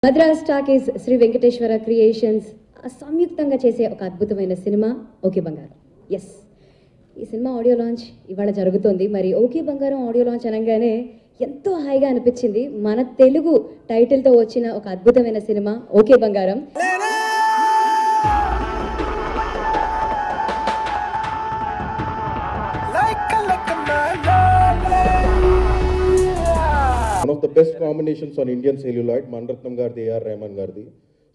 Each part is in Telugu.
మద్రాస్ టాకీస్ శ్రీ వెంకటేశ్వర క్రియేషన్స్ సంయుక్తంగా చేసే ఒక అద్భుతమైన సినిమా ఓకే బంగారం. ఎస్, ఈ సినిమా ఆడియో లాంచ్ ఇవాళ జరుగుతుంది. మరి ఓకే బంగారం ఆడియో లాంచ్ అనగానే ఎంతో హాయిగా అనిపించింది. మన తెలుగు టైటిల్తో వచ్చిన ఒక అద్భుతమైన సినిమా ఓకే బంగారం. One of the best combinations on Indian celluloid, Maniratnam Gardi, A.R. Rahman Gardi.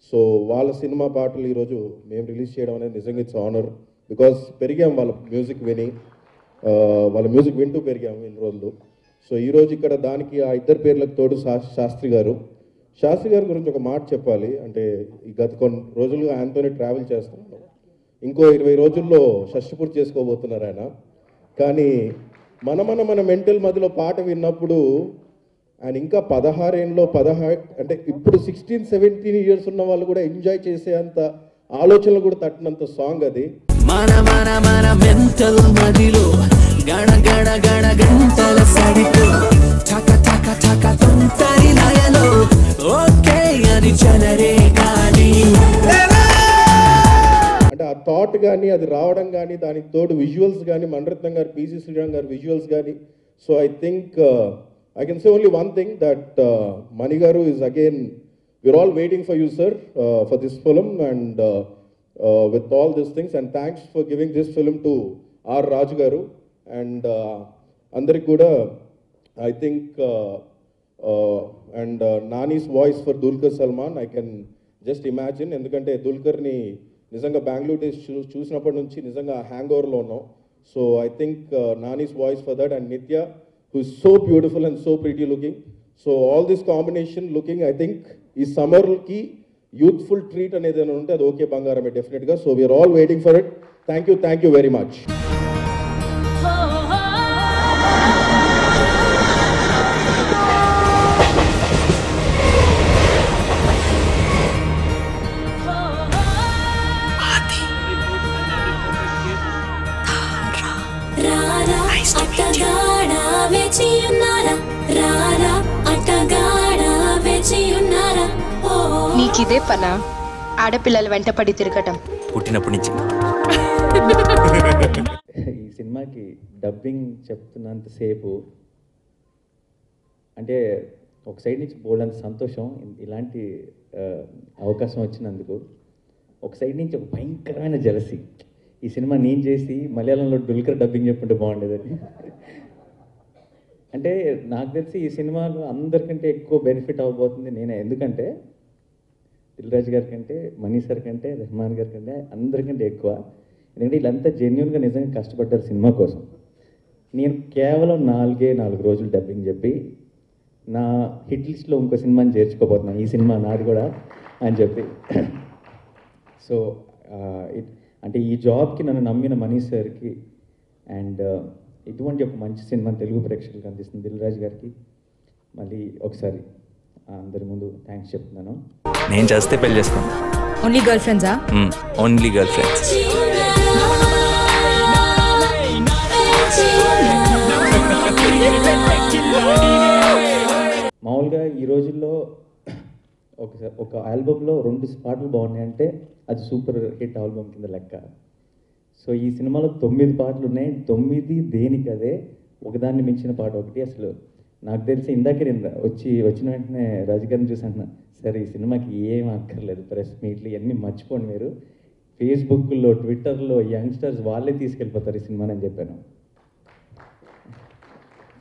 So, వాళ్ళ సినిమా పాటలు ఈరోజు మేము రిలీజ్ చేయడం అనేది నిజంగా ఇట్స్ ఆనర్. బికాస్ పెరిగాం వాళ్ళ మ్యూజిక్ విని, వాళ్ళ మ్యూజిక్ వింటూ పెరిగాము ఇన్ని రోజులు. సో ఈరోజు ఇక్కడ దానికి ఆ ఇద్దరు పేర్లకు తోడు శాస్త్రి గారు గురించి ఒక మాట చెప్పాలి. అంటే ఈ గత కొన్ని రోజులుగా ఆయనతోనే ట్రావెల్ చేస్తున్నాను. ఇంకో 20 రోజుల్లో షష్టిపూర్తి చేసుకోబోతున్నారు ఆయన. కానీ మన మెంటల్ మధ్యలో పాట విన్నప్పుడు ఆయన ఇంకా 16 అంటే ఇప్పుడు 16-17 ఇయర్స్ ఉన్న వాళ్ళు కూడా ఎంజాయ్ చేసే అంత ఆలోచనలు కూడా తట్టినంత సాంగ్ అది. మన మెంటల్ మదిలో గణ గణ గణ గంటల సడితో టక టక టక తుంటరి లయలో ఓకే అని చలరే గాని అంటే ఆ థాట్ కానీ అది రావడం కానీ దానికి తోడు విజువల్స్ కానీ మణిరత్నం గారు, పిసి శ్రీరామ్ గారు విజువల్స్ కానీ. So I think I can say only one thing, that Mani Garu is again, we're all waiting for you, sir, for this film and with all these things. And thanks for giving this film to R. Raj Garu. And Andariki kuda, I think, and Nani's voice for Dulquer Salman, I can just imagine. Endukante Dulquer ni nizanga Bangalore days chusinappadi nunchi nizanga hangover lo unnam. So I think Nani's voice for that, and Nitya, who is so beautiful and so pretty looking. So all this combination looking, I think, is summer ki youthful treat anedi unte adi okay bangarame definitely ga. So we are all waiting for it. Thank you very much. నీకిదే పనా ఆడపిల్లలు వెంటపడి తిరగటం పుట్టినప్పటి నుంచి? ఈ సినిమాకి డబ్బింగ్ చెప్తున్నంతసేపు అంటే ఒక సైడ్ నుంచి బోల్డంత సంతోషం, ఇలాంటి అవకాశం వచ్చినందుకు. ఒక సైడ్ నుంచి ఒక భయంకరమైన జలసి, ఈ సినిమా నేను చేసి మలయాళంలో డుల్కర్ డబ్బింగ్ చెప్పుంటే బాగుండేదని. అంటే నాకు తెలిసి ఈ సినిమాలో అందరికంటే ఎక్కువ బెనిఫిట్ అవ్వబోతుంది నేనే. ఎందుకంటే దిల్ రాజు గారి కంటే, మనీ సార్ కంటే, రెహమాన్ గారి కంటే అందరికంటే ఎక్కువ. ఎందుకంటే వీళ్ళంతా జెన్యున్గా నిజంగా కష్టపడ్డారు సినిమా కోసం. నేను కేవలం 4 రోజులు డబ్బింగ్ చెప్పి నా హిట్ లిస్ట్లో ఇంకో సినిమాని చేర్చుకోబోతున్నాను, ఈ సినిమా నాది కూడా అని చెప్పి. సో అంటే ఈ జాబ్కి నన్ను నమ్మిన మనీ సార్కి అండ్ ఇటువంటి ఒక మంచి సినిమా తెలుగు ప్రేక్షకులకు అందిస్తుంది దిల్ రాజు గారికి మళ్ళీ ఒకసారి అందరి ముందు థ్యాంక్స్ చెప్తున్నాను. నేను చేస్తే పెళ్లి చేసుకోండి. ఓన్లీ గర్ల్ ఫ్రెండ్సా? Only girl friends. మామూలుగా ఈ రోజుల్లో ఒక ఆల్బంలో 2 పాటలు బాగున్నాయంటే అది సూపర్ హిట్ ఆల్బమ్ కింద లెక్క. సో ఈ సినిమాలో 9 పాటలు ఉన్నాయి. 9 దేనికి అదే, ఒకదాన్ని మించిన పాట ఒకటి. అసలు నాకు తెలిసి ఇందాకే నేను వచ్చిన వెంటనే రాజుగారిని చూసాను, సరే ఈ సినిమాకి ఏం అక్కర్లేదు, ప్రెస్ మీట్లు ఇవన్నీ మర్చిపోండి, మీరు ఫేస్బుక్లో ట్విట్టర్లో యంగ్స్టర్స్ వాళ్ళే తీసుకెళ్ళిపోతారు ఈ సినిమాని అని చెప్పాను.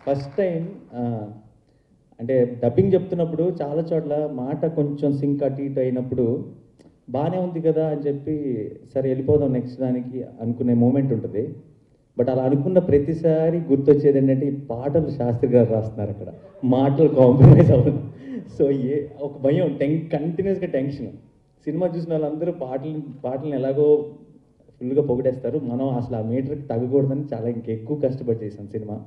ఫస్ట్ టైం అంటే డబ్బింగ్ చెప్తున్నప్పుడు చాలా చోట్ల మాట కొంచెం సింక్ అటు ఇటు అయినప్పుడు బాగానే ఉంది కదా అని చెప్పి సరే వెళ్ళిపోదాం నెక్స్ట్ దానికి అనుకునే మూమెంట్ ఉంటుంది. బట్ అలా అనుకున్న ప్రతిసారి గుర్తొచ్చేది ఏంటంటే ఈ పాటలు శాస్త్రి గారు రాస్తున్నారు, అక్కడ మాటలు కాంప్రమైజ్ అవ్వదు. సో ఒక భయం, కంటిన్యూస్గా టెన్షన్. సినిమా చూసిన వాళ్ళందరూ పాటలను ఎలాగో ఫుల్గా పొగిడేస్తారు, మనం అసలు ఆ మీటర్కి తగ్గకూడదని చాలా ఇంకెక్కువ కష్టపడి చేశాను సినిమా.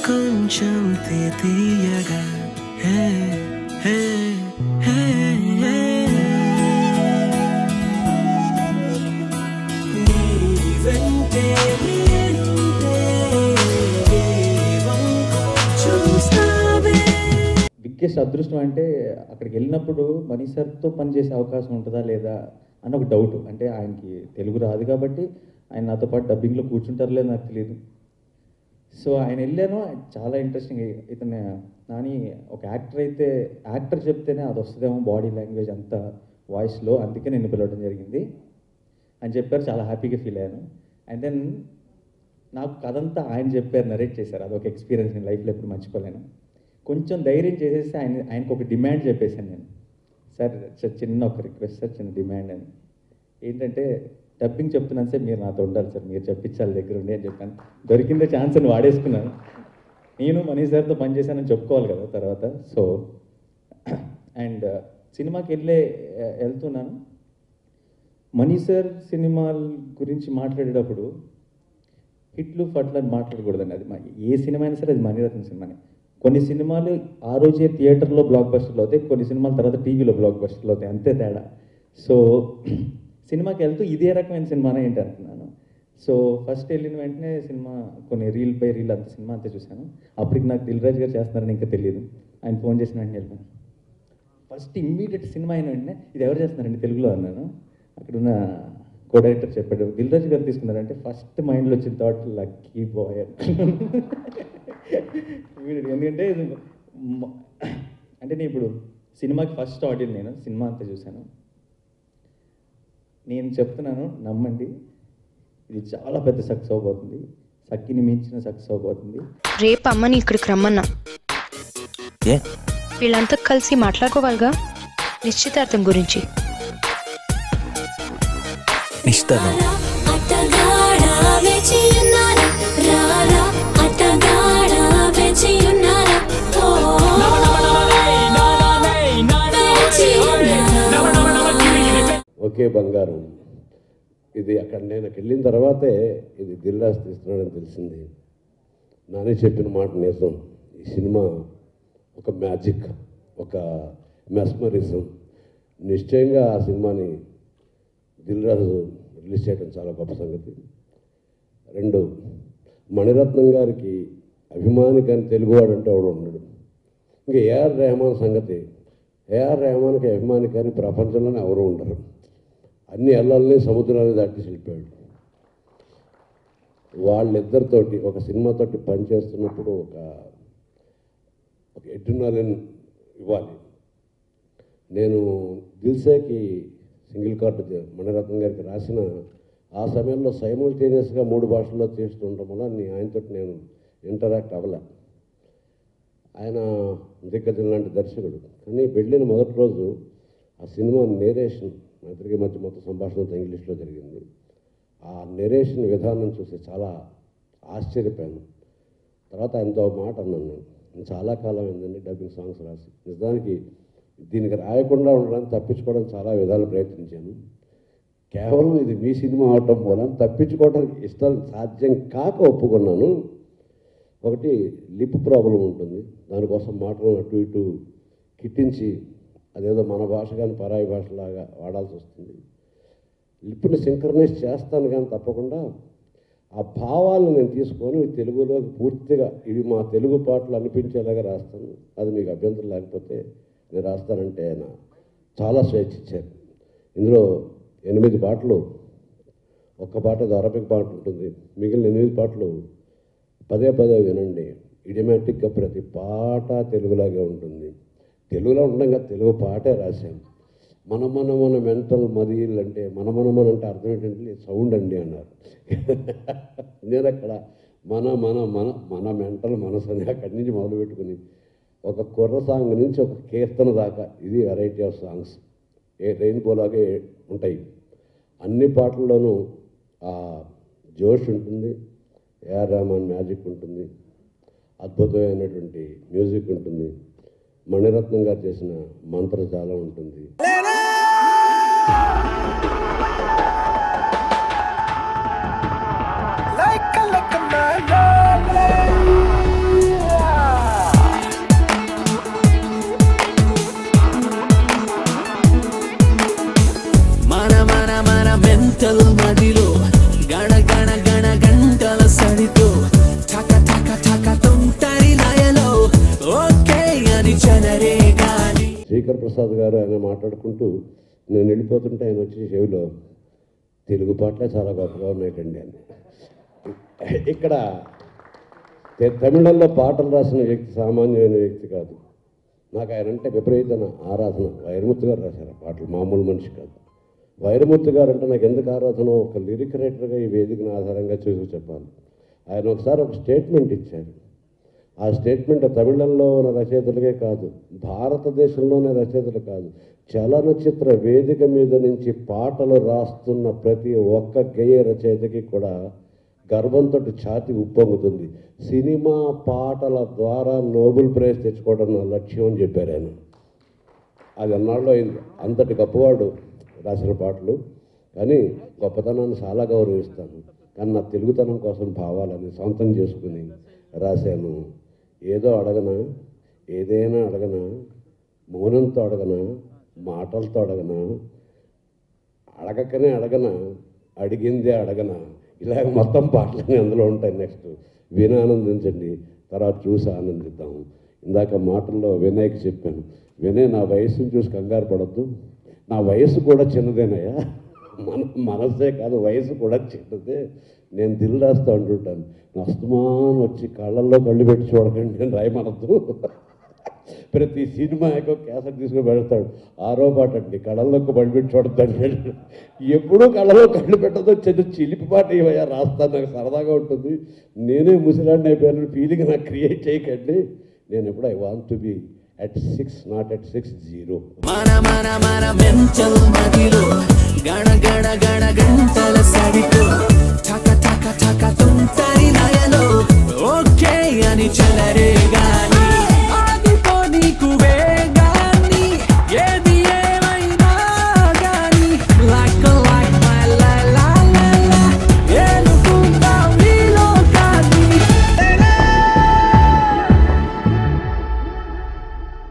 కొంచెం తీయగా నీ వెంట బిగ్గెస్ట్ అదృష్టం అంటే అక్కడికి వెళ్ళినప్పుడు మనీ సార్తో పనిచేసే అవకాశం ఉంటుందా లేదా అని ఒక డౌట్. అంటే ఆయనకి తెలుగు రాదు కాబట్టి ఆయన నాతో పాటు డబ్బింగ్లో కూర్చుంటారో లేదో నాకు తెలియదు. సో ఆయన వెళ్ళాను, చాలా ఇంట్రెస్టింగ్. ఇతను నాని ఒక యాక్టర్ అయితే యాక్టర్ చెప్తేనే అది వస్తుందేమో బాడీ లాంగ్వేజ్ అంతా వాయిస్లో, అందుకే నేను పిలవడం జరిగింది అని చెప్పారు. చాలా హ్యాపీగా ఫీల్ అయ్యాను. అండ్ దెన్ నాకు కథంతా ఆయన చెప్పారు, నరేట్ చేశారు. అదొక ఎక్స్పీరియన్స్ నేను లైఫ్లో ఎప్పుడు మర్చిపోలేను. కొంచెం ధైర్యం చేసేసి ఆయనకు ఒక డిమాండ్ చెప్పేశాను నేను. సార్ చిన్న ఒక రిక్వెస్ట్ సార్, చిన్న డిమాండ్ అని. ఏంటంటే డబ్బింగ్ చెప్తున్నాను సార్, మీరు నాతో ఉండాలి సార్, మీరు చెప్పించాలి దగ్గర ఉండి అని చెప్పాను. దొరికిందే ఛాన్స్ అని వాడేసుకున్నాను. నేను మనీ సార్తో పనిచేశానని చెప్పుకోవాలి కదా తర్వాత. సో అండ్ సినిమాకి వెళ్తున్నాను. మనీ సార్ సినిమాల గురించి మాట్లాడేటప్పుడు హిట్లు ఫట్లు అని మాట్లాడకూడదండి. అది ఏ సినిమా అయినా సరే అది మణిరత్నం సినిమానే. కొన్ని సినిమాలు ఆ రోజే థియేటర్లో బ్లాక్ బస్టర్లు అవుతాయి, కొన్ని సినిమాల తర్వాత టీవీలో బ్లాక్ బస్టర్లు అవుతాయి, అంతే తేడా. సో సినిమాకి వెళ్తూ ఇదే రకమైన సినిమానే ఏంటి అంటున్నాను. సో ఫస్ట్ వెళ్ళిన వెంటనే సినిమా కొన్ని రీల్ బై రీల్ అంత సినిమా అంతా చూశాను. అప్పటికి నాకు దిల్ రాజు గారు చేస్తున్నారని ఇంకా తెలియదు. ఆయన ఫోన్ చేసిన వెంటనే వెళ్ళాను. ఫస్ట్ ఇమ్మీడియట్ సినిమా అయిన వెంటనే ఇది ఎవరు చేస్తున్నారండి తెలుగులో అన్నాను. అక్కడున్న కో డైరెక్టర్ చెప్పాడు దిల్ రాజు గారు తీసుకున్నారంటే ఫస్ట్ మైండ్లో వచ్చిన థాట్ లక్కీ బాయ్ ఎందుకంటే అంటే నేను ఇప్పుడు సినిమాకి ఫస్ట్ ఆడియన్, నేను సినిమా అంతా చూశాను. నేను చెప్తున్నాను నమ్మండి, ఇది చాలా పెద్ద సక్సెస్ అవబోతుంది, సక్కిని మించిన సక్సెస్ అవబోతుంది. రేపు అమ్మని ఇక్కడికి రమ్మన్నా. వీళ్ళంతా కలిసి మాట్లాడుకోవాలిగా నిశ్చితార్థం గురించి. నిశ్చితార్థం ఒకే బంగారం. ఇది అక్కడ నేను వెళ్ళిన తర్వాతే ఇది దిల్ రాజు తీస్తున్నాడని తెలిసింది. నానే చెప్పిన మాట నిజం. ఈ సినిమా ఒక మ్యాజిక్, ఒక మెస్మరిజం. నిశ్చయంగా ఆ సినిమాని దిల్ రాజు రిలీజ్ చేయడం చాలా గొప్ప సంగతి. రెండు, మణిరత్నం గారికి అభిమాని కానీ తెలుగువాడు అంటే ఎవడు ఉండడు. ఇంకా ఏఆర్ రెహమాన్ సంగతి, ఏఆర్ రెహమాన్కి అభిమాని కానీ ప్రపంచంలోనే ఎవరు ఉండరు. అన్ని ఎల్లల్ని సముద్రాన్ని దాటి వెళ్ళిపోయాడు. వాళ్ళిద్దరితోటి ఒక సినిమాతోటి పనిచేస్తున్నప్పుడు ఒక ఎడ్రినాలిన్ ఇవ్వాలి. నేను దిల్సేకి సింగిల్ కార్డు మణిరత్నం గారికి రాసిన ఆ సమయంలో సైమల్టేనియస్గా 3 భాషల్లో చేస్తుండడం వల్ల ఆయనతో నేను ఇంటరాక్ట్ అవ్వలే. ఆయన దిగ్గజం లాంటి దర్శకుడు. కానీ వెళ్ళిన మొదటి రోజు ఆ సినిమా నేరేషన్ మా ఇద్దరికి మధ్య మొత్తం సంభాషణతో ఇంగ్లీష్లో జరిగింది. ఆ నెరేషన్ విధానం చూసి చాలా ఆశ్చర్యపోయాను. తర్వాత ఆయనతో మాట అన్నాను, నేను చాలా కాలం ఏంటండి డబ్బింగ్ సాంగ్స్ రాసి, నిజానికి దీనికి రాయకుండా ఉండడానికి తప్పించుకోవడానికి చాలా విధాలు ప్రయత్నించాను. కేవలం ఇది మీ సినిమా అవటం వల్ల తప్పించుకోవడానికి ఇష్టం సాధ్యం కాక ఒప్పుకున్నాను. ఒకటి లిప్ ప్రాబ్లం ఉంటుంది, దానికోసం మాటలు అటు ఇటు కిట్టించి అదేదో మన భాష కానీ పరాయి భాషలాగా వాడాల్సి వస్తుంది. లిప్ని సింక్రనైజ్ చేస్తాను కానీ తప్పకుండా ఆ భావాలను నేను తీసుకొని తెలుగులోకి పూర్తిగా ఇవి మా తెలుగు పాటలు అనిపించేలాగా రాస్తాను. అది మీకు అభ్యంతరం లేకపోతే నేను రాస్తానంటే ఆయన చాలా స్వేచ్ఛ ఇచ్చారు. ఇందులో 8 పాటలు, ఒక్క పాట అరబిక్ పాట ఉంటుంది, మిగిలిన 8 పాటలు పదే పదే వినండి. ఇడియామాటిక్గా ప్రతి పాట తెలుగులాగే ఉంటుంది. తెలుగులో ఉండగా తెలుగు పాటే రాశాను. మన మెంటల్ మదిల్ అంటే మన అంటే అర్థం ఏంటంటే సౌండ్ అండి అన్నారు. నేను అక్కడ మన మెంటల్ మనసు అని అక్కడి నుంచి మొదలుపెట్టుకుని ఒక కుర్ర సాంగ్ నుంచి ఒక కీర్తన దాకా ఇది వెరైటీ ఆఫ్ సాంగ్స్ రెయిన్బోలాగే ఉంటాయి. అన్ని పాటల్లోనూ ఆ జోష్ ఉంటుంది, ఏఆర్ రెహమాన్ మ్యాజిక్ ఉంటుంది, అద్భుతమైనటువంటి మ్యూజిక్ ఉంటుంది, మణిరత్నం గారు చేసిన మంత్రజాలం ఉంటుంది. మన మెంటల్ మదిలో గణ గణ గణ గంటల సడితో ఠక ఠక ఠక తుంటరి లయలో ఓకే అని జనరే శేఖర్ ప్రసాద్ గారు ఆయన మాట్లాడుకుంటూ నేను వెళ్ళిపోతుంటే ఆయన వచ్చి చెవిలో తెలుగు పాటలే చాలా గొప్పగా ఉన్నాయండి అని. ఇక్కడ తమిళంలో పాటలు రాసిన వ్యక్తి సామాన్యమైన వ్యక్తి కాదు. నాకు ఆయన అంటే విపరీతమైన ఆరాధన. వైరముత్తు గారు రాశారు పాటలు, మామూలు మనిషి కాదు. వైరముత్తు గారు అంటే నాకు ఎందుకు ఆరాధన, ఒక లిరిక్ రైటర్గా ఈ వేదికను ఆధారంగా చూసి చెప్పాలి. ఆయన ఒకసారి ఒక స్టేట్మెంట్ ఇచ్చారు. ఆ స్టేట్మెంట్ తమిళంలో ఉన్న రచయితలకే కాదు, భారతదేశంలోనే రచయితలు కాదు, చలనచిత్ర వేదిక మీద నుంచి పాటలు రాస్తున్న ప్రతి ఒక్క గేయ రచయితకి కూడా గర్వంతో ఛాతి ఉప్పొంగుతుంది. సినిమా పాటల ద్వారా నోబెల్ ప్రైజ్ తెచ్చుకోవడం నా లక్ష్యం అని చెప్పారు ఆయన. అది అన్నాళ్ళు అయింది. అంతటి గొప్పవాడు రాసిన పాటలు. కానీ గొప్పతనాన్ని చాలా గౌరవిస్తాను. కానీ నా తెలుగుతనం కోసం భావాలని సొంతం చేసుకుని రాశాను. ఏదో అడగనా, ఏదైనా అడగనా, మౌనంతో అడగనా, మాటలతో అడగనా, అడగకనే అడగనా, అడిగిందే అడగనా, ఇలాగ మొత్తం పాటలన్నీ అందులో ఉంటాయి. నెక్స్ట్ విని ఆనందించండి, తర్వాత చూసి ఆనందిద్దాం. ఇందాక మాటల్లో వినయ్కి చెప్పాను, వినయ్ నా వయసుని చూసి కంగారు పడద్దు, నా వయసు కూడా చిన్నదేనయ్యా, మనసే కాదు వయసు కూడా చిన్నదే, నేను దిల్ రాస్తా అంటుంటాను. అస్తమానం వచ్చి కళ్ళల్లో కళ్ళు పెట్టి చూడకండి, నేను రాయమనద్దు. ప్రతి సినిమాకో క్యాసెట్ తీసుకుని పెడతాడు. 6వ పాట అండి, కళ్ళల్లోకి కళ్ళు పెట్టి చూడద్దండి. ఎప్పుడూ కళ్ళలో కళ్ళు పెట్టదో చిన్న చిలిపి పాట ఇవయ్యా రాస్తాను, నాకు సరదాగా ఉంటుంది. నేనే ముసిలాడిని అయిపోయాను ఫీలింగ్ నాకు క్రియేట్ చేయకండి. నేను ఎప్పుడు I want to be at 6, not at 60. మన మన మన మెంటల్ మదిలో గణ గణ గణ గంటల సడితో ఠక ఠక ఠక తుంటరి నయలో ఓకే అని చెలరే గాని ఆగిపో నీకు వేగాని ఏది ఏమైనా గాని like my la la la la ఏలుకుంటా నీలో కానీ.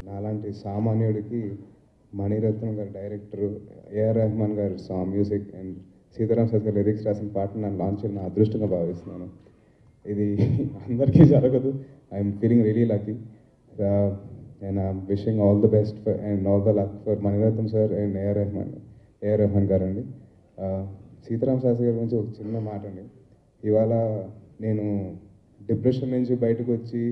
నాలాంటి సామాన్యుడికి మణిరత్నం గారు డైరెక్టర్, ఏఆర్ రెహమాన్ గారు మ్యూజిక్ అండ్ సీతారాం శాస్త్రి గారు లిరిక్స్ రాసిన పాటను నన్ను లాంచ్ చేయడం నా అదృష్టంగా భావిస్తున్నాను. ఇది అందరికీ జరగదు. I'm feeling really lucky and I'm wishing all the best for and all the luck for Mani Ratnam sir and AR Rahman గారు అండి. సీతారాం శాస్త్రి గారి గురించి ఒక చిన్న మాట అండి. ఇవాళ నేను డిప్రెషన్ నుంచి బయటకు వచ్చి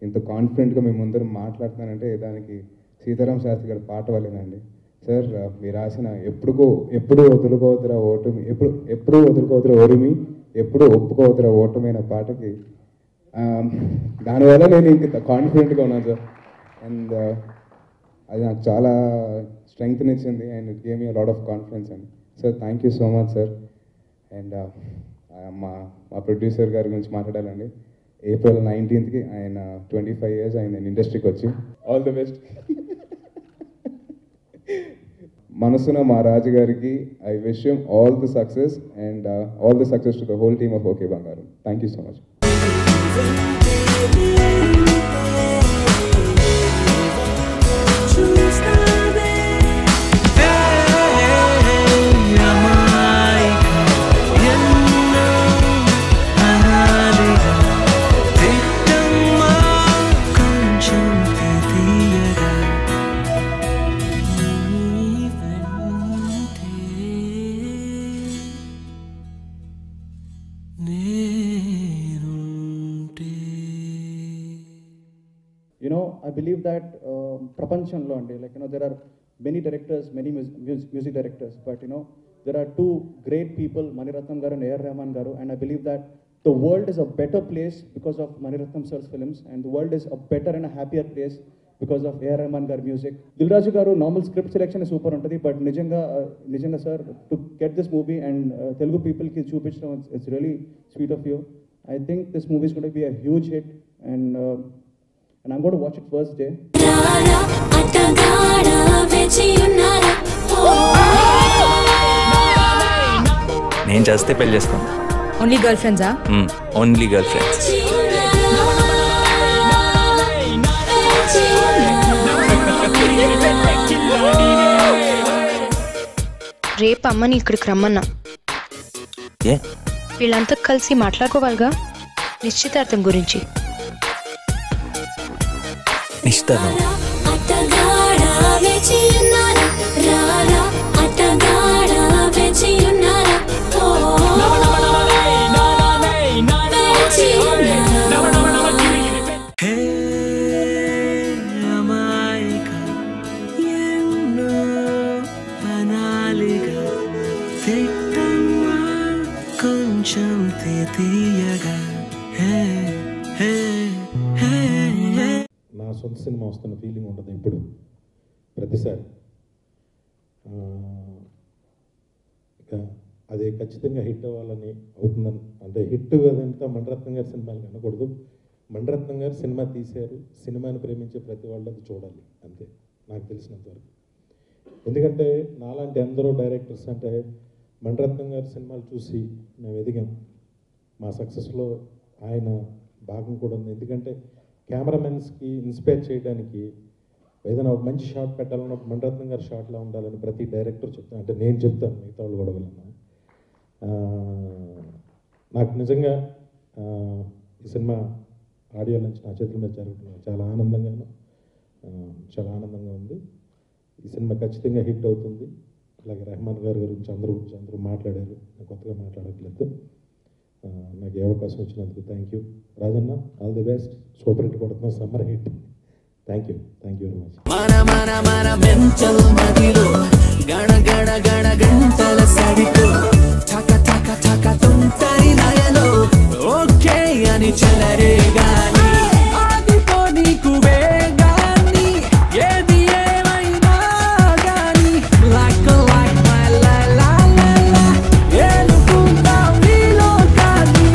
ఇంత కాన్ఫిడెంట్గా మేము ముందర మాట్లాడుతున్నానంటే దానికి సీతారాం శాస్త్రి గారి పాట వల్లేనండి. సార్ మీరు రాసిన ఎప్పుడు వదులుకోవద్దురా ఓటమి, ఎప్పుడు వదులుకోవద్దురా ఓరిమి, ఎప్పుడు ఒప్పుకోవద్దురా ఓటమైన పాటకి దానివల్ల నేను ఇంక కాన్ఫిడెంట్గా ఉన్నాను సార్. అండ్ అది నాకు చాలా స్ట్రెంగ్త్ని ఇచ్చింది and it gave me lot of confidence అండి. Sir thank you so much sir. And మా ప్రొడ్యూసర్ గారి గురించి మాట్లాడాలండి. April 19th ఆయన 25 years ఆయన ఇండస్ట్రీకి వచ్చి. All the best. మనసున మా రాజు గారికి I wish him all the success and all the success to the whole team of okay Bangaram. Thank you so much. I believe that prapanchanlo ante there are many directors, many music directors, but there are two great people, Maniratnam garu and A.R. Rahman garu, and I believe that the world is a better place because of Maniratnam sir's films, and the world is a better and a happier place because of A.R. Rahman garu music. Dilraju garu normal script selection is super untadi, but nijanga sir, to get this movie and Telugu people ki chupinchadam, it's really sweet of you. I think this movie is going to be a huge hit, and I'm going to watch it first day. నేను చేస్తే పెళ్లి చేసుకో. ఓన్లీ గర్ల్ ఫ్రెండ్సా? Only girl friends. రేపు అమ్మని ఇక్కడికి రమ్మన్నా. ఏ వీళ్ళంతా కలిసి మాట్లాడుకోవాలిగా నిశ్చితార్థం గురించి. నిశ్చితార్థం తీయగా హే హే హే హే. నా సొంత సినిమా వస్తున్న ఫీలింగ్ ఉండదు ఇప్పుడు ప్రతిసారి. ఇక అది ఖచ్చితంగా హిట్ అవ్వాలని అవుతుందని, అంటే హిట్ అదంతా మణిరత్నం గారి సినిమాలు అనకూడదు. మణిరత్నం గారు సినిమా తీశారు, సినిమాని ప్రేమించే ప్రతి వాళ్ళు అది చూడాలి అంతే నాకు తెలిసినంతవరకు. ఎందుకంటే నాలాంటి ఎందరో డైరెక్టర్స్ అంటే మణిరత్నం గారి సినిమాలు చూసి మేము ఎదిగాం. మా సక్సెస్లో ఆయన భాగం కూడా ఉంది. ఎందుకంటే కెమెరామెన్స్కి ఇన్స్పైర్ చేయడానికి ఏదైనా ఒక మంచి షాట్ పెట్టాలన్న మణిరత్నం గారి షాట్లో ఉండాలని ప్రతి డైరెక్టర్ చెప్తాను. అంటే నేను చెప్తాను, మిగతా వాళ్ళు కూడా వెళ్ళను. నాకు నిజంగా ఈ సినిమా ఆడియో నుంచి నా చేతుల మీద జరుగుతుంది చాలా ఆనందంగా ఉంది. ఈ సినిమా ఖచ్చితంగా హిట్ అవుతుంది. అలాగే రెహమాన్ గారి గురించి అందరూ మాట్లాడారు, నేను కొత్తగా మాట్లాడట్లేదు. నాకు ఏ అవకాశం వచ్చినందుకు thank you. Rajanna, all the best. Super hit కొడుతున్నా, summer hit. Thank you very much. మన మెంటల్ మదిలో గణ గణ గణ గంటల సడితో ఠక ఠక ఠక తుంటరి లయలో ఓకే అని చెలరే గాని ఆదిపో నీకు వేగాని ఏది ఏమైనా గాని like my la la la la ఏలుకుంటా నీలో కానీ.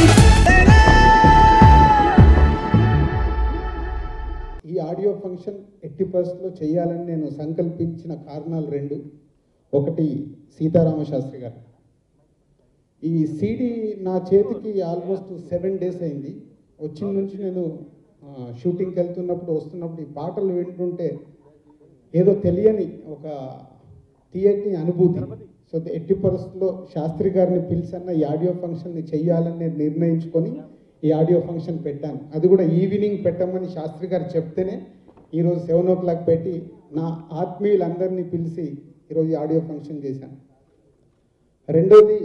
ఈ ఆడియో ఫంక్షన్ 80% చేయాలని నేను సంకల్పించిన కారణాలు రెండు. ఒకటి సీతారామ శాస్త్రి గారు. ఈ సీడీ నా చేతికి ఆల్మోస్ట్ 7 days అయింది. వచ్చిన నుంచి నేను షూటింగ్కి వస్తున్నప్పుడు ఈ పాటలు వింటుంటే ఏదో తెలియని ఒక తీయని అనుభూతి. సో 80% శాస్త్రి గారిని పిలిచన్న ఈ ఆడియో ఫంక్షన్ని చెయ్యాలని నేను నిర్ణయించుకొని ఈ ఆడియో ఫంక్షన్ పెట్టాను. అది కూడా ఈవినింగ్ పెట్టమని శాస్త్రి గారు చెప్తేనే ఈరోజు 7 o'clock పెట్టి నా ఆత్మీయులందరినీ పిలిచి ఈరోజు ఈ ఆడియో ఫంక్షన్ చేశాను. రెండోది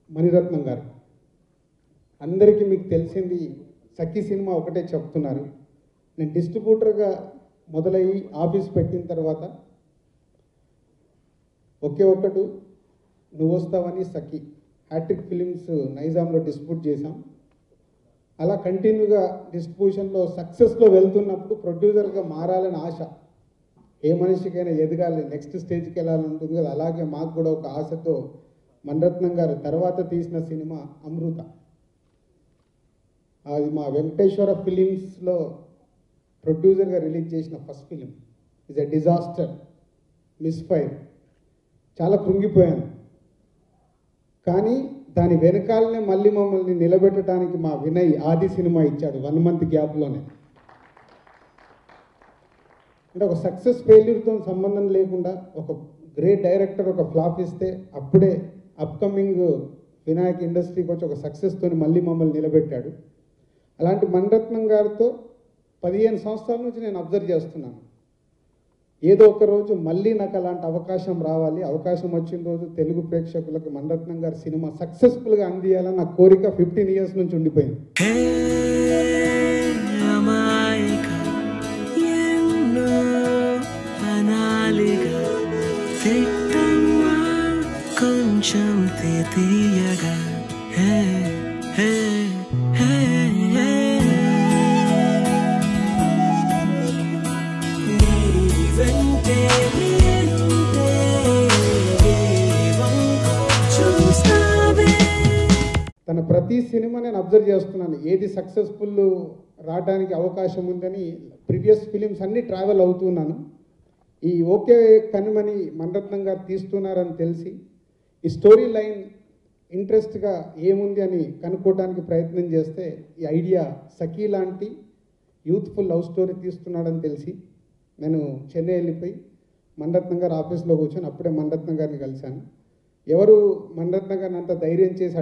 మణిరత్నం గారు. అందరికీ మీకు తెలిసింది సఖీ సినిమా ఒకటే చెప్తున్నారు. నేను డిస్ట్రిబ్యూటర్గా మొదలయ్యి ఆఫీస్ పెట్టిన తర్వాత ఒకే ఒకటి నువ్వు వస్తావని సఖీ హ్యాట్రిక్ ఫిలిమ్స్ నైజాంలో డిస్ట్రిబ్యూట్ చేశాం. అలా కంటిన్యూగా డిస్ట్రిబ్యూషన్లో సక్సెస్లో వెళ్తున్నప్పుడు ప్రొడ్యూసర్గా మారాలని ఆశ. ఏ మనిషికైనా ఎదగాలి, నెక్స్ట్ స్టేజ్కి వెళ్ళాలని ఉంటుంది కదా. అలాగే మాకు కూడా ఒక ఆశతో మణిరత్నం గారు తర్వాత తీసిన సినిమా అమృత. అది మా వెంకటేశ్వర ఫిలిమ్స్లో ప్రొడ్యూసర్గా రిలీజ్ చేసిన first film. Is a disaster, misfire. చాలా కృంగిపోయాను. కానీ దాని వెనకాలనే మళ్ళీ మమ్మల్ని నిలబెట్టడానికి మా వినయ్ ఆది సినిమా ఇచ్చాడు 1 month గ్యాప్లోనే. అంటే ఒక సక్సెస్ ఫెయిల్యూర్తో సంబంధం లేకుండా ఒక గ్రేట్ డైరెక్టర్ ఒక ఫ్లాప్ ఇస్తే అప్పుడే అప్కమింగ్ వినాయక్ ఇండస్ట్రీకి వచ్చి ఒక సక్సెస్తో మళ్ళీ మమ్మల్ని నిలబెట్టాడు. అలాంటి మణిరత్నం గారితో 15 సంవత్సరాల నుంచి నేను అబ్జర్వ్ చేస్తున్నాను. ఏదో ఒక రోజు మళ్ళీ నాకు అలాంటి అవకాశం రావాలి, అవకాశం వచ్చిన రోజు తెలుగు ప్రేక్షకులకు మణిరత్నం గారి సినిమా సక్సెస్ఫుల్గా అందియాలని నా కోరిక 15 years నుంచి ఉండిపోయింది. కొంచెం తీయగా హే హే హే హే వెంటే చూస్తావే. తన ప్రతి సినిమా నేను అబ్జర్వ్ చేస్తున్నాను, ఏది సక్సెస్ఫుల్ రావడానికి అవకాశం ఉందని. ప్రీవియస్ ఫిలిమ్స్ అన్నీ ట్రావెల్ అవుతున్నాను. ఈ ఓకే కనుమని మణిరత్నం గారు తీస్తున్నారని తెలిసి ఈ స్టోరీ లైన్ ఇంట్రెస్ట్గా ఏముంది అని కనుక్కోవడానికి ప్రయత్నం చేస్తే ఈ ఐడియా సఖీ లాంటి యూత్ఫుల్ లవ్ స్టోరీ తీస్తున్నాడని తెలిసి నేను చెన్నై వెళ్ళిపోయి మణిరత్నం గారు ఆఫీస్లో కూర్చొని అప్పుడే మణిరత్నం గారిని కలిశాను. ఎవరు మణిరత్నం గారిని అంత ధైర్యం చేసి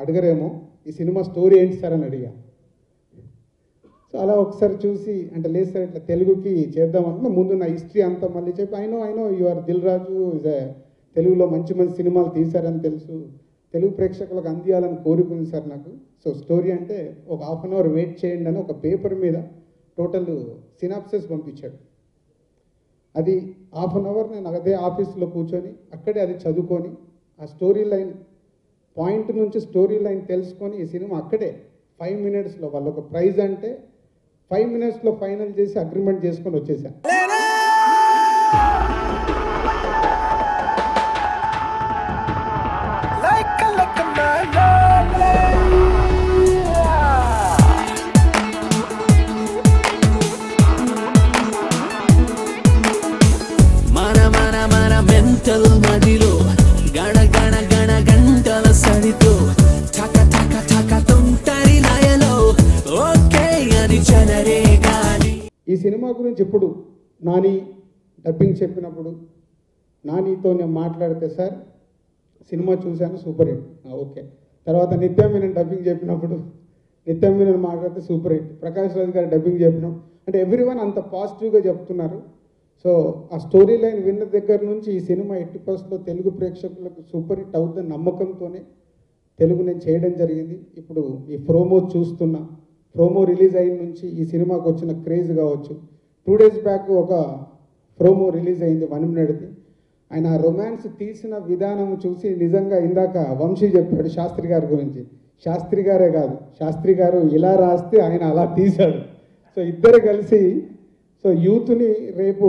అడగరేమో ఈ సినిమా స్టోరీ ఏంటి సార్ అని అడిగా. సో అలా ఒకసారి చూసి అంటే లేదు సార్ ఇట్లా తెలుగుకి చేద్దామన్నా ముందు నా హిస్టరీ అంతా మళ్ళీ చెప్పి I know you are Dil Raju is తెలుగులో మంచి సినిమాలు తీశారని తెలుసు, తెలుగు ప్రేక్షకులకు అందియాలని కోరుకుంది సార్ నాకు. సో స్టోరీ అంటే ఒక 1/2 hour వెయిట్ చేయండి అని ఒక పేపర్ మీద టోటల్ సినాప్సిస్ పంపించాడు. అది 1/2 hour నేను అదే ఆఫీస్లో కూర్చొని అక్కడే అది చదువుకొని ఆ స్టోరీ లైన్ పాయింట్ నుంచి స్టోరీ లైన్ తెలుసుకొని ఈ సినిమా అక్కడే 5 minutesలో వాళ్ళు ఒక ప్రైజ్ అంటే 5 minutesలో ఫైనల్ చేసి అగ్రిమెంట్ చేసుకొని వచ్చేసాను. మెంటల్ మదిలో గణ గణ గణ గంటల సడితో ఠక ఠక ఠక తుంటరి లయలో ఓకే అని చలరే గాలి. ఈ సినిమా గురించి ఇప్పుడు నాని డబ్బింగ్ చెప్పినప్పుడు నానితో నేను మాట్లాడితే సార్ సినిమా చూశాను సూపర్ హిట్, ఓకే. తర్వాత నిత్యం మీనన్ డబ్బింగ్ చెప్పినప్పుడు నిత్యం మీనన్ మాట్లాడితే సూపర్ హిట్, ప్రకాష్ రాజ్ గారు డబ్బింగ్ చెప్పినాం అంటే ఎవ్రీవన్ అంత పాజిటివ్గా చెప్తున్నారు. సో ఆ స్టోరీ లైన్ విన్న దగ్గర నుంచి ఈ సినిమా 80% తెలుగు ప్రేక్షకులకు సూపర్ హిట్ అవుతుందని నమ్మకంతోనే తెలుగు నేను చేయడం జరిగింది. ఇప్పుడు ఈ ప్రోమో చూస్తున్నా, ప్రోమో రిలీజ్ అయిన నుంచి ఈ సినిమాకు వచ్చిన క్రేజ్ కావచ్చు. 2 days బ్యాక్ ఒక ప్రోమో రిలీజ్ అయింది 1 minute. ఆయన రొమాన్స్ తీసిన విధానం చూసి నిజంగా ఇందాక వంశీ చెప్పాడు శాస్త్రి గారి గురించి. శాస్త్రి గారే కాదు, శాస్త్రి గారు ఇలా రాస్తే ఆయన అలా తీశాడు. సో ఇద్దరు కలిసి సో యూత్ని రేపు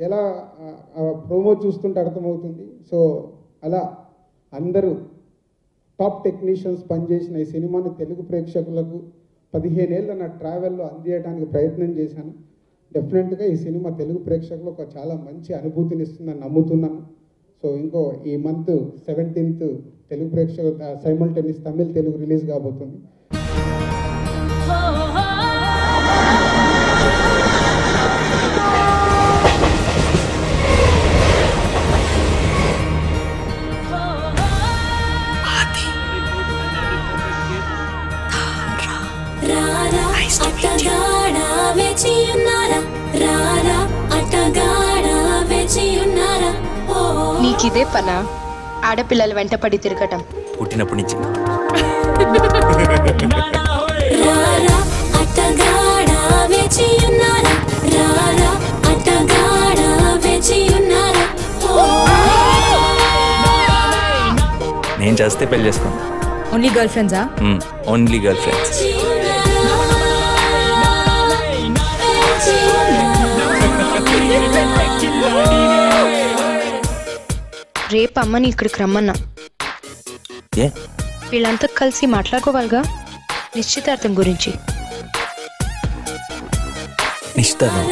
ఎలా ప్రోమో చూస్తుంటే అర్థమవుతుంది. సో అలా అందరూ టాప్ టెక్నీషియన్స్ పనిచేసిన ఈ సినిమాను తెలుగు ప్రేక్షకులకు 15 ఏళ్ళ నా ట్రావెల్లో అందించడానికి ప్రయత్నం చేశాను. డెఫినెట్గా ఈ సినిమా తెలుగు ప్రేక్షకులకు చాలా మంచి అనుభూతిని ఇస్తుందని నమ్ముతున్నాను. సో ఇంకో ఈ మంత్ 17th తెలుగు ప్రేక్షకులు సైమల్టేనియస్ తమిళ్ తెలుగు రిలీజ్ కాబోతుంది. నీకిదే పనా ఆడపిల్లల వెంటపడి తిరగటం? పుట్టినప్పటి నుంచి నేను చేస్తే పెళ్లి చేసుకోండి. ఓన్లీ గర్ల్ ఫ్రెండ్సా? Only girl friends. రేపు అమ్మని ఇక్కడికి రమ్మన్నా. ఏ వీళ్ళంతా కలిసి మాట్లాడుకోవాలిగా నిశ్చితార్థం గురించి. నిశ్చితార్థం